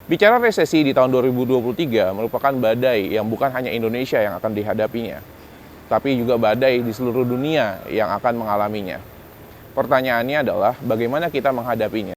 Bicara resesi di tahun 2023 merupakan badai yang bukan hanya Indonesia yang akan dihadapinya, tapi juga badai di seluruh dunia yang akan mengalaminya. Pertanyaannya adalah bagaimana kita menghadapinya?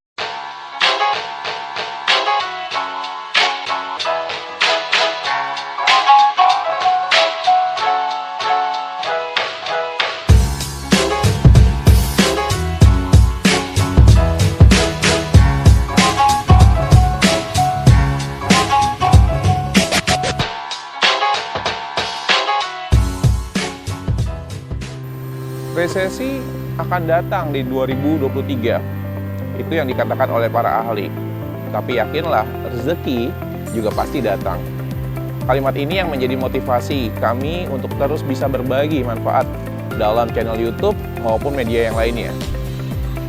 Resesi akan datang di 2023. Itu yang dikatakan oleh para ahli. Tapi yakinlah, rezeki juga pasti datang. Kalimat ini yang menjadi motivasi kami untuk terus bisa berbagi manfaat dalam channel YouTube maupun media yang lainnya.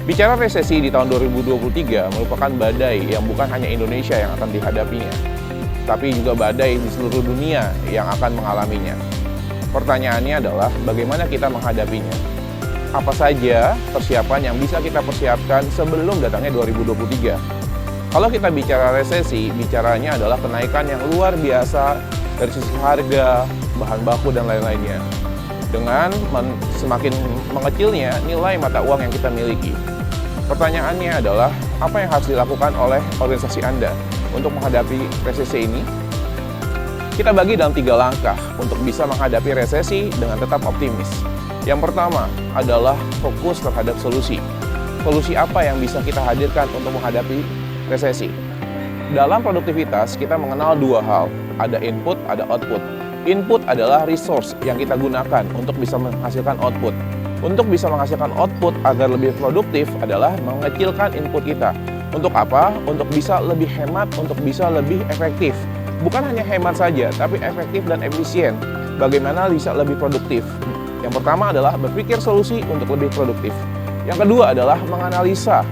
Bicara resesi di tahun 2023 merupakan badai yang bukan hanya Indonesia yang akan dihadapinya, tapi juga badai di seluruh dunia yang akan mengalaminya. Pertanyaannya adalah bagaimana kita menghadapinya? Apa saja persiapan yang bisa kita persiapkan sebelum datangnya 2023? Kalau kita bicara resesi, bicaranya adalah kenaikan yang luar biasa dari sisi harga, bahan baku, dan lain-lainnya. Dengan semakin mengecilnya nilai mata uang yang kita miliki. Pertanyaannya adalah, apa yang harus dilakukan oleh organisasi Anda untuk menghadapi resesi ini? Kita bagi dalam 3 langkah untuk bisa menghadapi resesi dengan tetap optimis. Yang pertama adalah fokus terhadap solusi. Solusi apa yang bisa kita hadirkan untuk menghadapi resesi? Dalam produktivitas, kita mengenal 2 hal. Ada input, ada output. Input adalah resource yang kita gunakan untuk bisa menghasilkan output. Untuk bisa menghasilkan output agar lebih produktif adalah mengecilkan input kita. Untuk apa? Untuk bisa lebih hemat, untuk bisa lebih efektif. Bukan hanya hemat saja, tapi efektif dan efisien. Bagaimana bisa lebih produktif? Yang pertama adalah berpikir solusi untuk lebih produktif. Yang kedua adalah menganalisa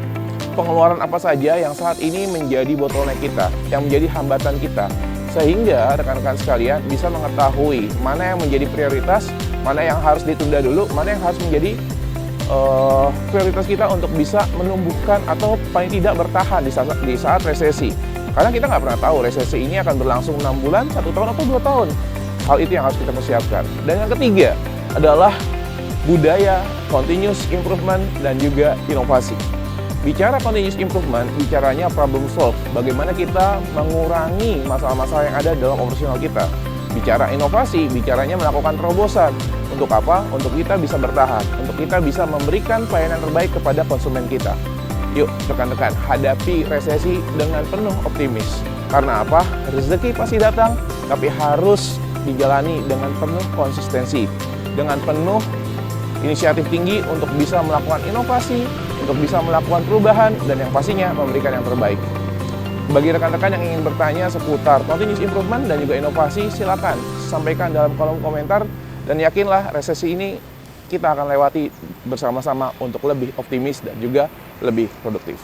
pengeluaran apa saja yang saat ini menjadi bottleneck kita, yang menjadi hambatan kita. Sehingga rekan-rekan sekalian bisa mengetahui mana yang menjadi prioritas, mana yang harus ditunda dulu, mana yang harus menjadi prioritas kita untuk bisa menumbuhkan atau paling tidak bertahan di saat resesi. Karena kita nggak pernah tahu resesi ini akan berlangsung 6 bulan, 1 tahun, atau 2 tahun. Hal itu yang harus kita persiapkan. Dan yang ketiga adalah budaya continuous improvement dan juga inovasi. Bicara continuous improvement, bicaranya problem solve. Bagaimana kita mengurangi masalah-masalah yang ada dalam operasional kita. Bicara inovasi, bicaranya melakukan terobosan. Untuk apa? Untuk kita bisa bertahan. Untuk kita bisa memberikan pelayanan terbaik kepada konsumen kita. Yuk rekan-rekan, hadapi resesi dengan penuh optimis. Karena apa? Rezeki pasti datang, tapi harus dijalani dengan penuh konsistensi. Dengan penuh inisiatif tinggi untuk bisa melakukan inovasi, untuk bisa melakukan perubahan, dan yang pastinya memberikan yang terbaik. Bagi rekan-rekan yang ingin bertanya seputar continuous improvement dan juga inovasi, silakan sampaikan dalam kolom komentar, dan yakinlah resesi ini kita akan lewati bersama-sama untuk lebih optimis dan juga lebih produktif.